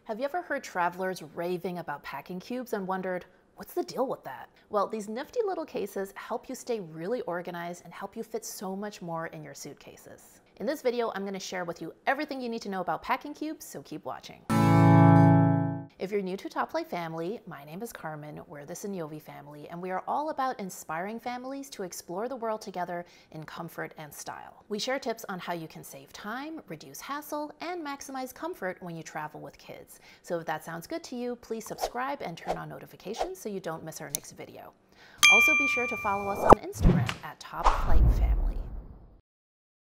Have you ever heard travelers raving about packing cubes and wondered, what's the deal with that? Well, these nifty little cases help you stay really organized and help you fit so much more in your suitcases. In this video, I'm going to share with you everything you need to know about packing cubes, so keep watching. If you're new to Top Flight Family, my name is Carmen, we're the Sognonvi family, and we are all about inspiring families to explore the world together in comfort and style. We share tips on how you can save time, reduce hassle, and maximize comfort when you travel with kids. So if that sounds good to you, please subscribe and turn on notifications so you don't miss our next video. Also be sure to follow us on Instagram at Top Flight Family.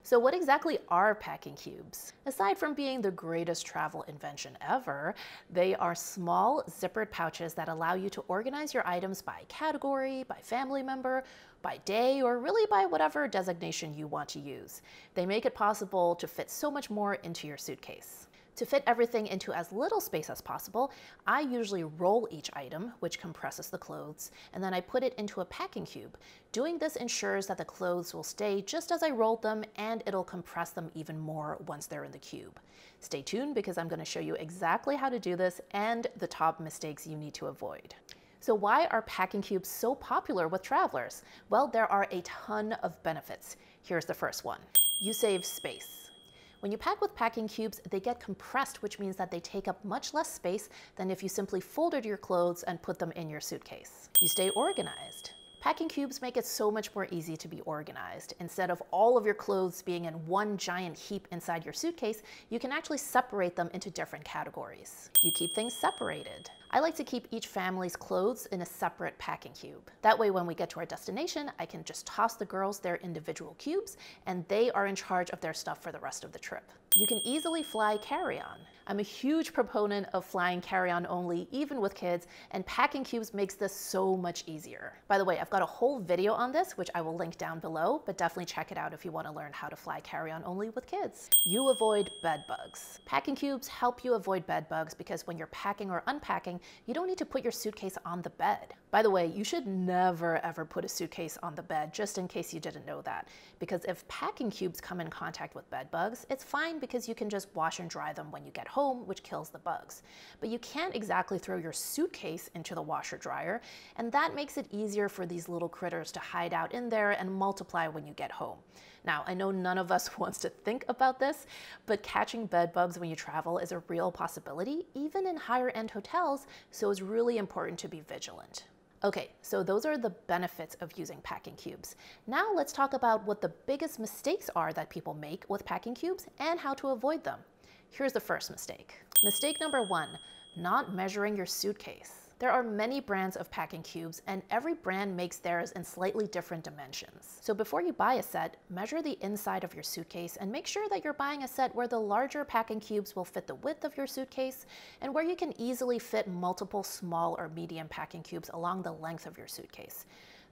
So what exactly are packing cubes? Aside from being the greatest travel invention ever, they are small zippered pouches that allow you to organize your items by category, by family member, by day, or really by whatever designation you want to use. They make it possible to fit so much more into your suitcase. To fit everything into as little space as possible, I usually roll each item, which compresses the clothes, and then I put it into a packing cube. Doing this ensures that the clothes will stay just as I rolled them, and it'll compress them even more once they're in the cube. Stay tuned because I'm going to show you exactly how to do this and the top mistakes you need to avoid. So why are packing cubes so popular with travelers? Well, there are a ton of benefits. Here's the first one. You save space. When you pack with packing cubes, they get compressed, which means that they take up much less space than if you simply folded your clothes and put them in your suitcase. You stay organized. Packing cubes make it so much more easy to be organized. Instead of all of your clothes being in one giant heap inside your suitcase, you can actually separate them into different categories. You keep things separated. I like to keep each family's clothes in a separate packing cube. That way when we get to our destination, I can just toss the girls their individual cubes and they are in charge of their stuff for the rest of the trip. You can easily fly carry-on. I'm a huge proponent of flying carry-on only, even with kids, and packing cubes makes this so much easier. By the way, I've got a whole video on this, which I will link down below, but definitely check it out if you want to learn how to fly carry-on only with kids. You avoid bed bugs. Packing cubes help you avoid bed bugs because when you're packing or unpacking, you don't need to put your suitcase on the bed. By the way, you should never ever put a suitcase on the bed, just in case you didn't know that. Because if packing cubes come in contact with bed bugs, it's fine because you can just wash and dry them when you get home, which kills the bugs. But you can't exactly throw your suitcase into the washer dryer, and that makes it easier for these little critters to hide out in there and multiply when you get home. Now, I know none of us wants to think about this, but catching bed bugs when you travel is a real possibility, even in higher end hotels, so it's really important to be vigilant. Okay, so those are the benefits of using packing cubes. Now let's talk about what the biggest mistakes are that people make with packing cubes and how to avoid them. Here's the first mistake. Mistake number one, not measuring your suitcase. There are many brands of packing cubes and every brand makes theirs in slightly different dimensions. So before you buy a set, measure the inside of your suitcase and make sure that you're buying a set where the larger packing cubes will fit the width of your suitcase and where you can easily fit multiple small or medium packing cubes along the length of your suitcase.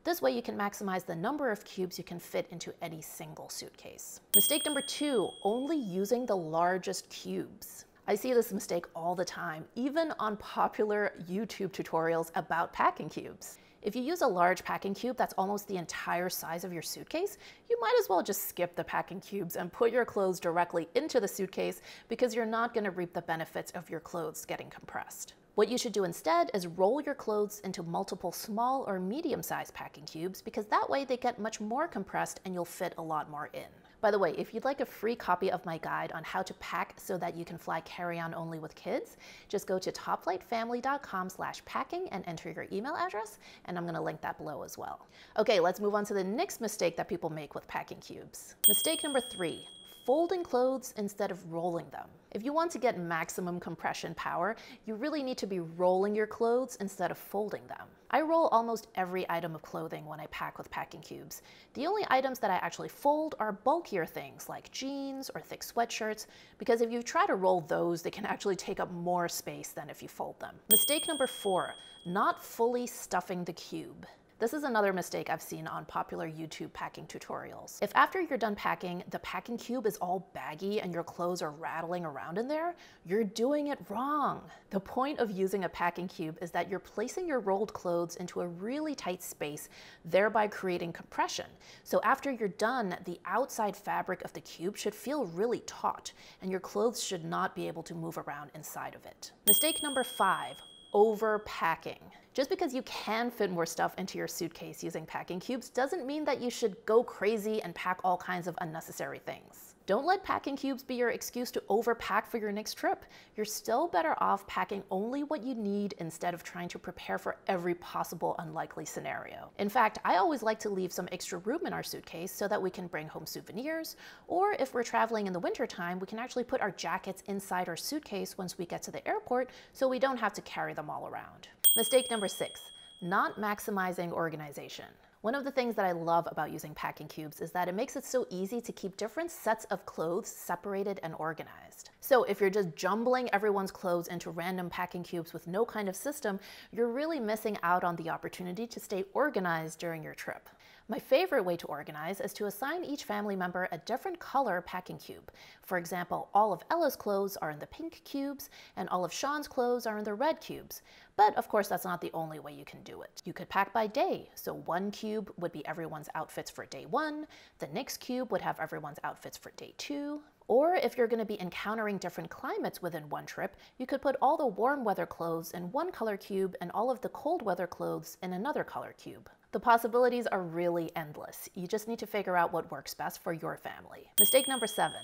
This way you can maximize the number of cubes you can fit into any single suitcase. Mistake number two, only using the largest cubes. I see this mistake all the time, even on popular YouTube tutorials about packing cubes. If you use a large packing cube that's almost the entire size of your suitcase, you might as well just skip the packing cubes and put your clothes directly into the suitcase because you're not going to reap the benefits of your clothes getting compressed. What you should do instead is roll your clothes into multiple small or medium-sized packing cubes because that way they get much more compressed and you'll fit a lot more in. By the way, if you'd like a free copy of my guide on how to pack so that you can fly carry-on only with kids, just go to topflightfamily.com/packing and enter your email address, and I'm going to link that below as well. Okay, let's move on to the next mistake that people make with packing cubes. Mistake number three, folding clothes instead of rolling them. If you want to get maximum compression power, you really need to be rolling your clothes instead of folding them. I roll almost every item of clothing when I pack with packing cubes. The only items that I actually fold are bulkier things like jeans or thick sweatshirts, because if you try to roll those, they can actually take up more space than if you fold them. Mistake number four, not fully stuffing the cube. This is another mistake I've seen on popular YouTube packing tutorials. If after you're done packing, the packing cube is all baggy and your clothes are rattling around in there, you're doing it wrong. The point of using a packing cube is that you're placing your rolled clothes into a really tight space, thereby creating compression. So after you're done, the outside fabric of the cube should feel really taut, and your clothes should not be able to move around inside of it. Mistake number 5, overpacking. Just because you can fit more stuff into your suitcase using packing cubes doesn't mean that you should go crazy and pack all kinds of unnecessary things. Don't let packing cubes be your excuse to overpack for your next trip. You're still better off packing only what you need instead of trying to prepare for every possible unlikely scenario. In fact, I always like to leave some extra room in our suitcase so that we can bring home souvenirs, or if we're traveling in the wintertime, we can actually put our jackets inside our suitcase once we get to the airport so we don't have to carry them all around. Mistake number 6, not maximizing organization. One of the things that I love about using packing cubes is that it makes it so easy to keep different sets of clothes separated and organized. So if you're just jumbling everyone's clothes into random packing cubes with no kind of system, you're really missing out on the opportunity to stay organized during your trip. My favorite way to organize is to assign each family member a different color packing cube. For example, all of Ella's clothes are in the pink cubes, and all of Sean's clothes are in the red cubes. But of course, that's not the only way you can do it. You could pack by day, so one cube would be everyone's outfits for day 1, the next cube would have everyone's outfits for day 2, or if you're going to be encountering different climates within one trip, you could put all the warm weather clothes in one color cube and all of the cold weather clothes in another color cube. The possibilities are really endless. You just need to figure out what works best for your family. Mistake number 7,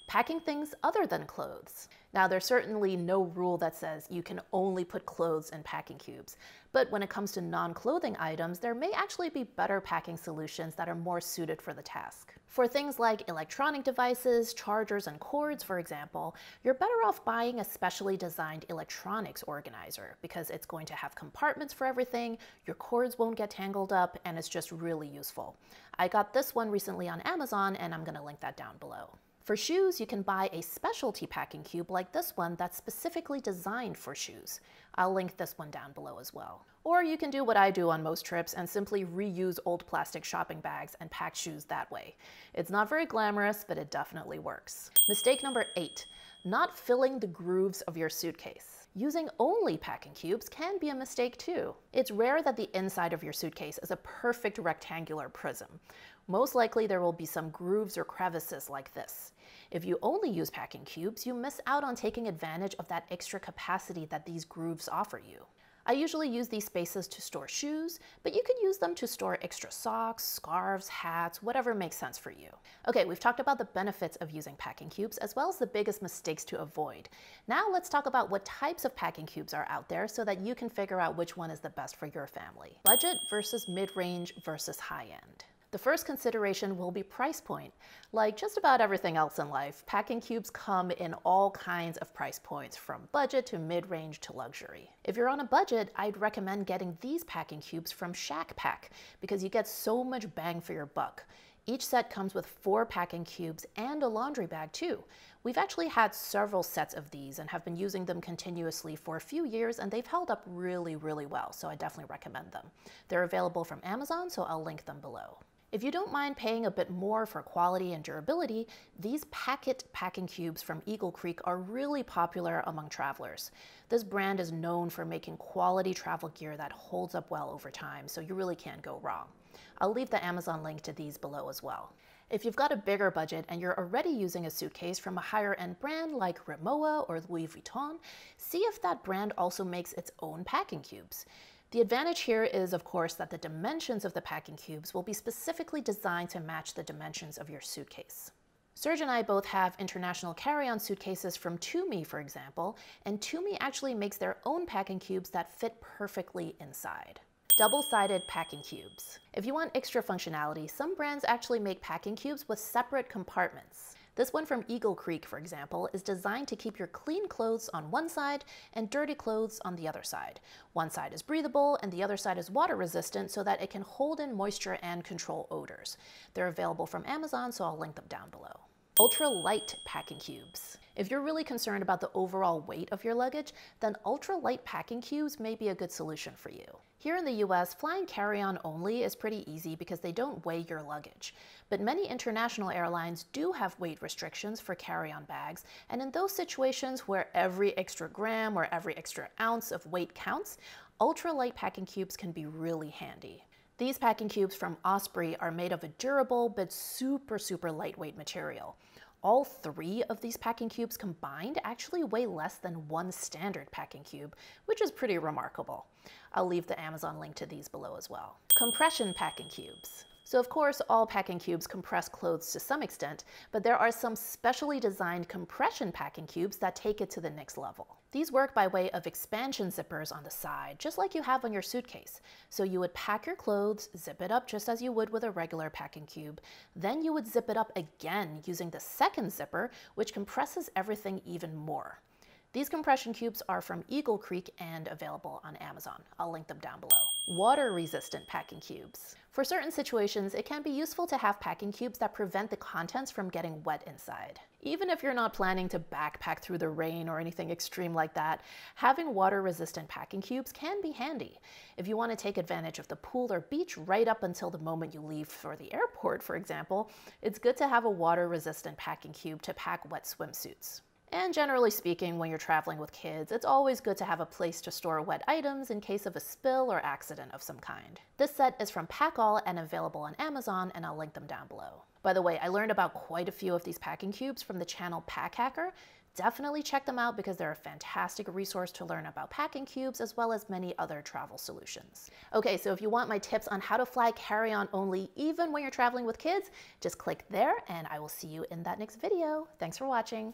packing things other than clothes. Now, there's certainly no rule that says you can only put clothes in packing cubes, but when it comes to non-clothing items, there may actually be better packing solutions that are more suited for the task. For things like electronic devices, chargers, and cords, for example, you're better off buying a specially designed electronics organizer because it's going to have compartments for everything, your cords won't get tangled up, and it's just really useful. I got this one recently on Amazon, and I'm going to link that down below. For shoes, you can buy a specialty packing cube like this one that's specifically designed for shoes. I'll link this one down below as well. Or you can do what I do on most trips and simply reuse old plastic shopping bags and pack shoes that way. It's not very glamorous, but it definitely works. Mistake number 8, not filling the grooves of your suitcase. Using only packing cubes can be a mistake too. It's rare that the inside of your suitcase is a perfect rectangular prism. Most likely there will be some grooves or crevices like this. If you only use packing cubes, you miss out on taking advantage of that extra capacity that these grooves offer you. I usually use these spaces to store shoes, but you could use them to store extra socks, scarves, hats, whatever makes sense for you. Okay, we've talked about the benefits of using packing cubes as well as the biggest mistakes to avoid. Now let's talk about what types of packing cubes are out there so that you can figure out which one is the best for your family. Budget versus mid-range versus high-end. The first consideration will be price point. Like just about everything else in life, packing cubes come in all kinds of price points, from budget to mid-range to luxury. If you're on a budget, I'd recommend getting these packing cubes from Shacke because you get so much bang for your buck. Each set comes with 4 packing cubes and a laundry bag too. We've actually had several sets of these and have been using them continuously for a few years, and they've held up really, really well, so I definitely recommend them. They're available from Amazon, so I'll link them below. If you don't mind paying a bit more for quality and durability, these Packet packing cubes from Eagle Creek are really popular among travelers. This brand is known for making quality travel gear that holds up well over time, so you really can't go wrong. I'll leave the Amazon link to these below as well. If you've got a bigger budget and you're already using a suitcase from a higher-end brand like Rimowa or Louis Vuitton, see if that brand also makes its own packing cubes. The advantage here is, of course, that the dimensions of the packing cubes will be specifically designed to match the dimensions of your suitcase. Serge and I both have international carry-on suitcases from Tumi, for example, and Tumi actually makes their own packing cubes that fit perfectly inside. Double-sided packing cubes. If you want extra functionality, some brands actually make packing cubes with separate compartments. This one from Eagle Creek, for example, is designed to keep your clean clothes on one side and dirty clothes on the other side. One side is breathable and the other side is water resistant so that it can hold in moisture and control odors. They're available from Amazon, so I'll link them down below. Ultra-light packing cubes. If you're really concerned about the overall weight of your luggage, then ultra-light packing cubes may be a good solution for you. Here in the US, flying carry-on only is pretty easy because they don't weigh your luggage. But many international airlines do have weight restrictions for carry-on bags, and in those situations where every extra gram or every extra ounce of weight counts, ultra-light packing cubes can be really handy. These packing cubes from Osprey are made of a durable but super lightweight material. All 3 of these packing cubes combined actually weigh less than one standard packing cube, which is pretty remarkable. I'll leave the Amazon link to these below as well. Compression packing cubes. So of course, all packing cubes compress clothes to some extent, but there are some specially designed compression packing cubes that take it to the next level. These work by way of expansion zippers on the side, just like you have on your suitcase. So you would pack your clothes, zip it up just as you would with a regular packing cube. Then you would zip it up again using the second zipper, which compresses everything even more. These compression cubes are from Eagle Creek and available on Amazon. I'll link them down below. Water-resistant packing cubes. For certain situations, it can be useful to have packing cubes that prevent the contents from getting wet inside. Even if you're not planning to backpack through the rain or anything extreme like that, having water-resistant packing cubes can be handy. If you want to take advantage of the pool or beach right up until the moment you leave for the airport, for example, it's good to have a water-resistant packing cube to pack wet swimsuits. And generally speaking, when you're traveling with kids, it's always good to have a place to store wet items in case of a spill or accident of some kind. This set is from Packall and available on Amazon, and I'll link them down below. By the way, I learned about quite a few of these packing cubes from the channel Pack Hacker. Definitely check them out because they're a fantastic resource to learn about packing cubes as well as many other travel solutions. Okay, so if you want my tips on how to fly carry-on only even when you're traveling with kids, just click there and I will see you in that next video. Thanks for watching.